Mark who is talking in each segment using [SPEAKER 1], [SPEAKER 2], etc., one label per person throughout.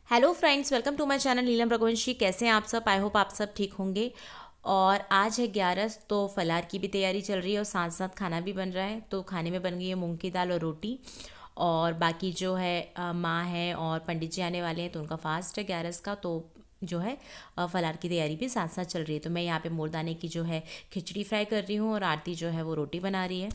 [SPEAKER 1] Hello friends, welcome to my channel Neelam Raghuvanshi. कैसे हैं आप सब? आई होप आप सब ठीक होंगे। और आज है 11, तो फलार की भी तैयारी चल रही है और साथ साथ खाना भी बन रहा है। तो खाने में बन गई है मूंग की दाल और रोटी। और बाकी जो है माँ है और पंडित जी आने वाले हैं, तो उनका फास्ट है 11 का। तो जो है फलार की तैयारी भी साथ साथ चल रही है। तो मैं यहाँ पे मोरदाने की जो है खिचड़ी फ्राई कर रही हूँ और आरती जो है वो रोटी बना रही है।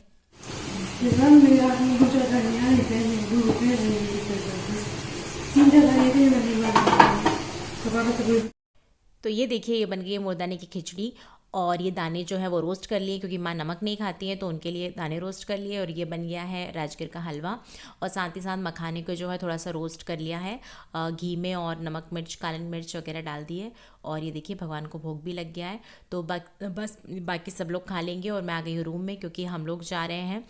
[SPEAKER 1] तो ये देखिए, ये बन गई है मोरदाने की खिचड़ी। और ये दाने जो है वो रोस्ट कर लिए, क्योंकि माँ नमक नहीं खाती हैं, तो उनके लिए दाने रोस्ट कर लिए। और ये बन गया है राजगिर का हलवा। और साथ ही साथ मखाने को जो है थोड़ा सा रोस्ट कर लिया है घी में, और नमक मिर्च काली मिर्च वगैरह डाल दिए। और ये देखिए भगवान को भोग भी लग गया है। तो बस बाकी सब लोग खा लेंगे और मैं आ गई हूँ रूम में, क्योंकि हम लोग जा रहे हैं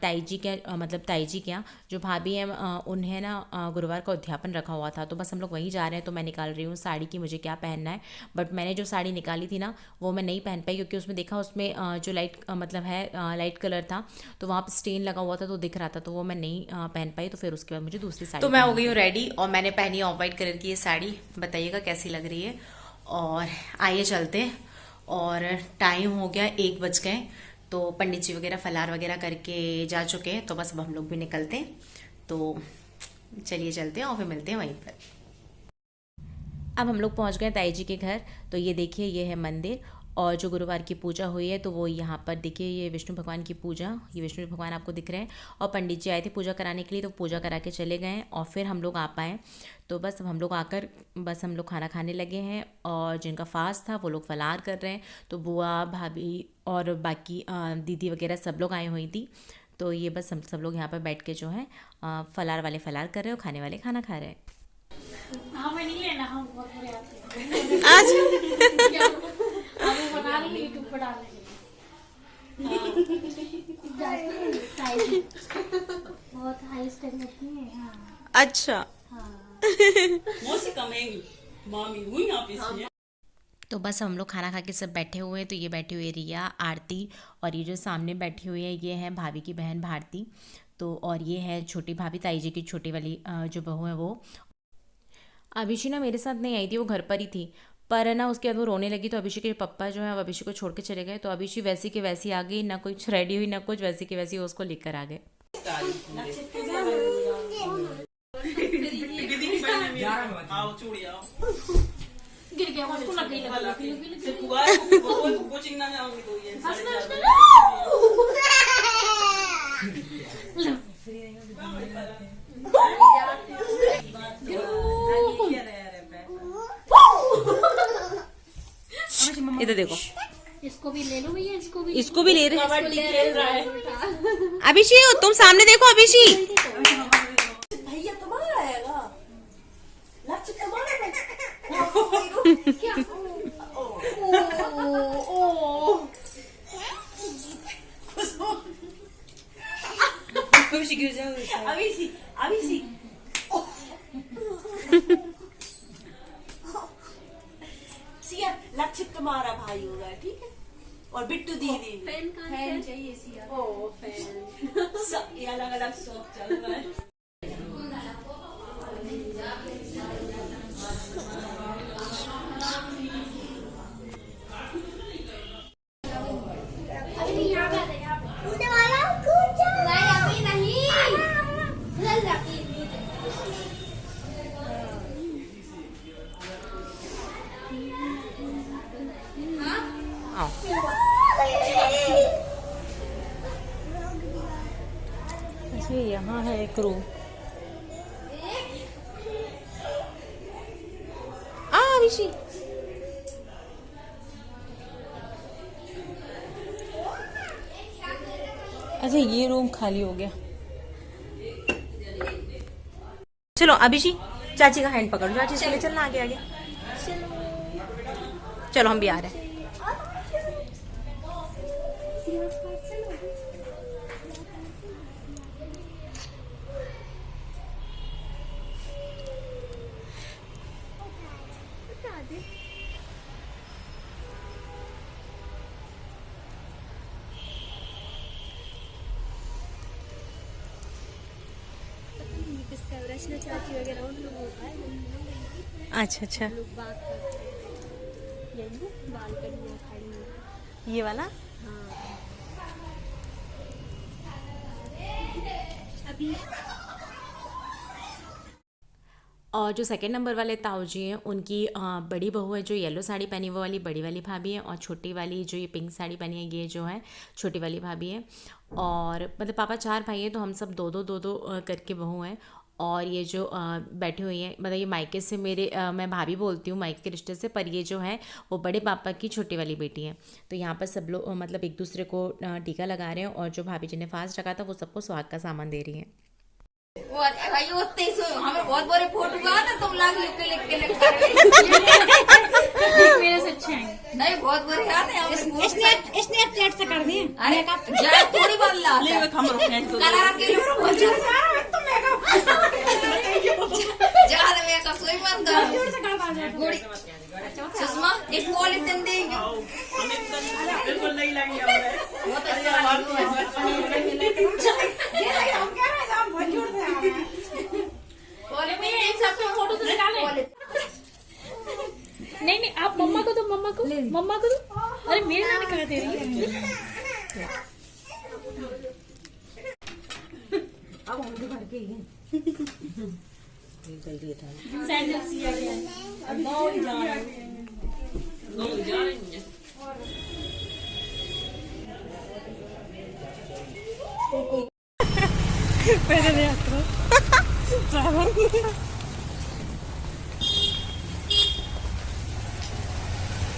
[SPEAKER 1] ताई जी के मतलब ताई जी के यहाँ जो भाभी हैं उन्हें ना गुरुवार का उद्यापन रखा हुआ था। तो बस हम लोग वहीं जा रहे हैं। तो मैं निकाल रही हूँ साड़ी की मुझे क्या पहनना है। बट मैंने जो साड़ी निकाली थी ना, वो मैं नहीं पहन पाई, क्योंकि उसमें देखा उसमें जो लाइट मतलब है लाइट कलर था, तो वहाँ पर स्टेन लगा हुआ था, तो दिख रहा था, तो वो मैं नहीं पहन पाई। तो फिर उसके बाद मुझे दूसरी साड़ी, तो मैं हो गई हूँ रेडी और मैंने पहनी ऑफ वाइट कलर की ये साड़ी। बताइएगा कैसी लग रही है। और आइए चलते हैं। और टाइम हो गया 1 बज गए। तो पंडित जी वगैरह फलार वगैरह करके जा चुके हैं। तो बस अब हम लोग भी निकलते हैं। तो चलिए चलते हैं और फिर मिलते हैं वहीं पर। अब हम लोग पहुंच गए ताई जी के घर। तो ये देखिए, ये है मंदिर। और जो गुरुवार की पूजा हुई है, तो वो यहाँ पर देखिए, ये विष्णु भगवान की पूजा, ये विष्णु भगवान आपको दिख रहे हैं। और पंडित जी आए थे पूजा कराने के लिए, तो पूजा करा के चले गए और फिर हम लोग आ पाए। तो बस अब हम लोग आकर बस हम लोग खाना खाने लगे हैं। और जिनका फास्ट था वो लोग फलार कर रहे हैं। तो बुआ भाभी और बाकी दीदी वगैरह सब लोग आई हुई थी। तो ये बस हम सब लोग यहाँ पर बैठ के जो है फलार वाले फलार कर रहे हैं और खाने वाले खाना खा रहे हैं।
[SPEAKER 2] हमें नहीं लेना, हम बहुत बुरे आते हैं।
[SPEAKER 1] आज
[SPEAKER 2] हमें बना रही यूट्यूब पर डालने के लिए। बहुत हाई स्टैंडर्ड की है। हाँ
[SPEAKER 1] अच्छा।
[SPEAKER 2] हाँ।
[SPEAKER 1] तो बस हम लोग खाना खा के सब बैठे हुए हैं। तो ये बैठी हुई है रिया, आरती, और ये जो सामने बैठी हुई है ये है भाभी की बहन भारती। तो और ये है छोटी भाभी, ताई जी की छोटी वाली जो बहू है वो। अभिषी ना मेरे साथ नहीं आई थी, वो घर पर ही थी। पर है ना, उसके बाद वो रोने लगी, तो अभिषी के पापा जो है वो अभिषी को छोड़ के चले गए। तो अभिषी वैसी की वैसी आ गई, ना कुछ रेडी हुई ना कुछ, वैसी की वैसी वो उसको लेकर आ गए।
[SPEAKER 2] गिर गया, उसको लग गई
[SPEAKER 1] इधर देखो,
[SPEAKER 2] इसको भी ले लो भैया,
[SPEAKER 1] इसको भी ले रहे अभिषी, तुम सामने देखो अभिषी।
[SPEAKER 3] भैया तुम्हारा आएगा, लक्ष्य तुम्हारा
[SPEAKER 2] क्या?
[SPEAKER 3] अभिषेक गिर जाओ, अभिषेक सिया, लक्ष्य तुम्हारा भाई होगा, ठीक है। और बिट्टू दीदी
[SPEAKER 2] फैन चाहिए सिया।
[SPEAKER 3] ओ फैन सब ये अलग अलग शौक चल रहा है।
[SPEAKER 1] यहाँ है एक रूम। अभिषी, अच्छा ये रूम खाली हो गया। चलो अभिषी, चाची का हैंड पकड़ो, चाची चले चलना आगे आगे। चलो हम भी आ रहे हैं।
[SPEAKER 4] इसका रचना चाची वगैरह उन लोगों का है।
[SPEAKER 1] अच्छा अच्छा,
[SPEAKER 2] लोग बात करते हैं। ये लो, बालकनी में खड़ी हूँ।
[SPEAKER 1] ये वाला।
[SPEAKER 2] हाँ। अभी
[SPEAKER 1] और जो सेकंड नंबर वाले ताऊ जी हैं उनकी बड़ी बहू है जो येलो साड़ी पहनी, वो वाली बड़ी वाली भाभी है। और छोटी वाली जो ये पिंक साड़ी पहनी है ये जो है छोटी वाली भाभी है। और मतलब पापा 4 भाई हैं तो हम सब दो दो करके बहू हैं। और ये जो बैठी हुई हैं, मतलब ये मायके से मेरे मैं भाभी बोलती हूँ मायके के रिश्ते से, पर ये जो है वो बड़े पापा की छोटी वाली बेटी है। तो यहाँ पर सब लोग मतलब एक दूसरे को टीका लगा रहे हैं, और जो भाभी जी ने फास्ट रखा था वो सबको सुहाग का सामान दे रही हैं।
[SPEAKER 4] भाई ओते सो हमें बहुत बड़े फोटो का था, तुम लाग लिख के
[SPEAKER 2] मेरे से अच्छे हैं।
[SPEAKER 4] नहीं बहुत बड़े आते हैं हमने
[SPEAKER 2] स्नैप चैट से कर दिए।
[SPEAKER 4] अरे जा थोड़ी बात ला
[SPEAKER 3] ले वे हम रुकने तो
[SPEAKER 4] कलर के लोग जा रे मैं का सोई बंद कर गोड़ी सुषमा एक पॉलिथीन देगी
[SPEAKER 3] बिल्कुल नहीं लगी हमें
[SPEAKER 4] बहुत अच्छा पॉलिथीन एक साथ में फोटो तो निकाले
[SPEAKER 2] नहीं नहीं, आप मम्मा को दो, मम्मा को दो। अरे मेरे नानी कहाँ दे रही है?
[SPEAKER 3] अब हम तो घर के ही हैं
[SPEAKER 2] सैंडल सिया गया।
[SPEAKER 3] अब नौ ही जा रहे हैं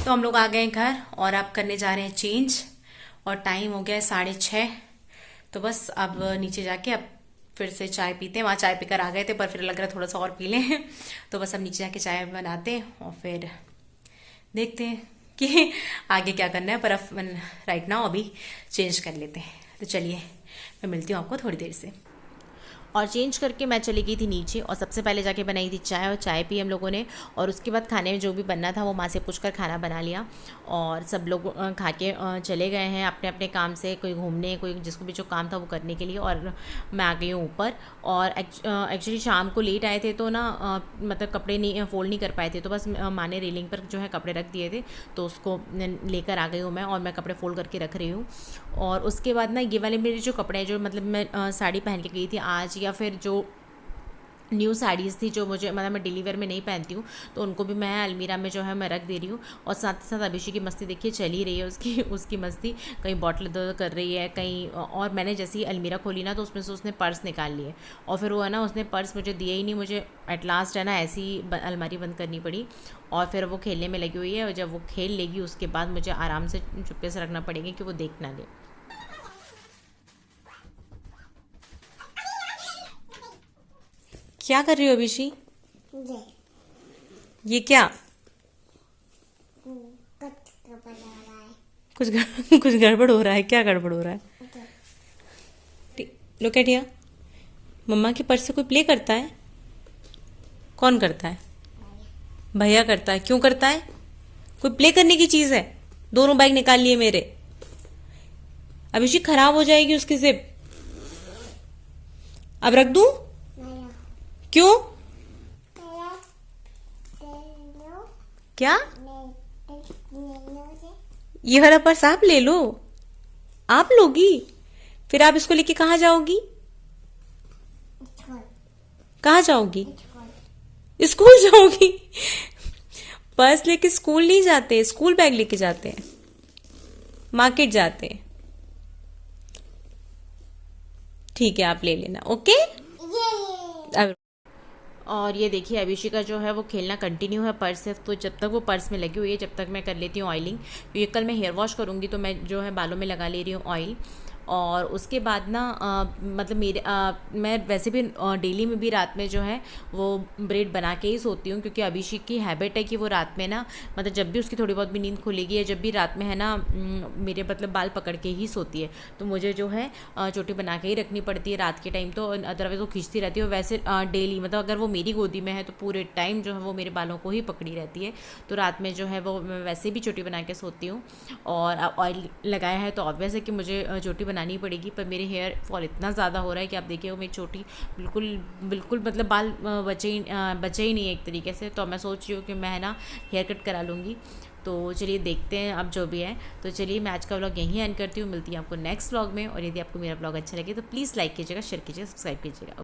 [SPEAKER 1] तो हम लोग आ गए घर और अब करने जा रहे हैं चेंज, और टाइम हो गया है 6:30। तो बस अब नीचे जाके अब फिर से चाय पीते हैं। वहाँ चाय पीकर आ गए थे पर फिर लग रहा है थोड़ा सा और पी लें। तो बस अब नीचे जाके चाय बनाते हैं और फिर देखते हैं कि आगे क्या करना है। पर अब राइट नाउ अभी चेंज कर लेते हैं। तो चलिए मैं मिलती हूँ आपको थोड़ी देर से। और चेंज करके मैं चली गई थी नीचे, और सबसे पहले जाके बनाई थी चाय, और चाय पी हम लोगों ने। और उसके बाद खाने में जो भी बनना था वो माँ से पूछकर खाना बना लिया, और सब लोग खा के चले गए हैं अपने अपने काम से, कोई घूमने, कोई जिसको भी जो काम था वो करने के लिए। और मैं आ गई हूँ ऊपर। और एक्चुअली शाम को लेट आए थे तो ना मतलब कपड़े नहीं फोल्ड नहीं कर पाए थे, तो बस माँ ने रेलिंग पर जो है कपड़े रख दिए थे, तो उसको लेकर आ गई हूँ मैं, और मैं कपड़े फोल्ड करके रख रही हूँ। और उसके बाद ना ये वाले मेरे जो कपड़े हैं, जो मतलब मैं साड़ी पहन के गई थी आज, या फिर जो न्यू साड़ीज़ थी जो मुझे मतलब मैं डेली वेयर में नहीं पहनती हूँ, तो उनको भी मैं अलमीरा में जो है मैं रख दे रही हूँ। और साथ ही साथ अभिषेक की मस्ती देखिए चल ही रही है उसकी मस्ती, कहीं बॉटल इधर कर रही है कहीं। और मैंने जैसे ही अलमीरा खोली ना तो उसमें से उसने पर्स निकाल लिए, और फिर वो है ना उसने पर्स मुझे दिया ही नहीं। मुझे एट लास्ट है ना ऐसी अलमारी बंद करनी पड़ी, और फिर वो खेलने में लगी हुई है। और जब वो खेल लेगी उसके बाद मुझे आराम से चुपके से रखना पड़ेगा कि वो देख ना ले। क्या कर रही हो अभिषी? ये क्या कुछ गड़बड़ हो रहा है? क्या गड़बड़ हो रहा है? लोग क्या दिया? मम्मा के पर्स से कोई प्ले करता है? कौन करता है? भैया करता है। क्यों करता है? कोई प्ले करने की चीज है? दोनों बैग निकाल लिए मेरे। अभिषेक खराब हो जाएगी उसकी जिप। अब रख दूं? क्यों? क्या? ये वाला पर्स आप ले लो। आप लोगी? फिर आप इसको लेके कहाँ जाओगी? कहाँ जाओगी? स्कूल जाओगी? पर्स लेके स्कूल नहीं जाते, स्कूल बैग लेके जाते हैं, मार्केट जाते हैं। ठीक है आप ले लेना। ओके। अब और ये देखिए अभिषेक का जो है वो खेलना कंटिन्यू है पर्स से। तो जब तक वो पर्स में लगी हुई है जब तक मैं कर लेती हूँ ऑयलिंग, क्योंकि कल मैं हेयर वॉश करूँगी तो मैं जो है बालों में लगा ले रही हूँ ऑयल। और उसके बाद ना मतलब मैं वैसे भी डेली में भी रात में जो है वो ब्रेड बना के ही सोती हूँ, क्योंकि अभिषेक की हैबिट है कि वो रात में ना मतलब जब भी उसकी थोड़ी बहुत भी नींद खुलेगी या जब भी रात में है ना मेरे मतलब बाल पकड़ के ही सोती है, तो मुझे जो है चोटी बना के ही रखनी पड़ती है रात के टाइम। तो अदरवाइज़ वो खींचती रहती है। और वैसे डेली मतलब अगर वो मेरी गोदी में है तो पूरे टाइम जो है वो मेरे बालों को ही पकड़ी रहती है। तो रात में जो है वो मैं वैसे भी चोटी बना के सोती हूँ। और ऑयल लगाया है तो ऑब्वियस है कि मुझे चोटी बनानी पड़ेगी, पर मेरे हेयर फॉल इतना ज़्यादा हो रहा है कि आप देखिए मेरी चोटी बिल्कुल मतलब बाल बचे ही नहीं है एक तरीके से। तो मैं सोच रही हूँ कि मैं ना हेयर कट करा लूँगी। तो चलिए देखते हैं अब जो भी है। तो चलिए मैं आज का व्लॉग यहीं एंड करती हूँ, मिलती हूँ आपको नेक्स्ट व्लॉग में। और यदि आपको मेरा व्लॉग अच्छा लगे तो प्लीज़ लाइक कीजिएगा, शेयर कीजिएगा, सब्सक्राइब कीजिएगा।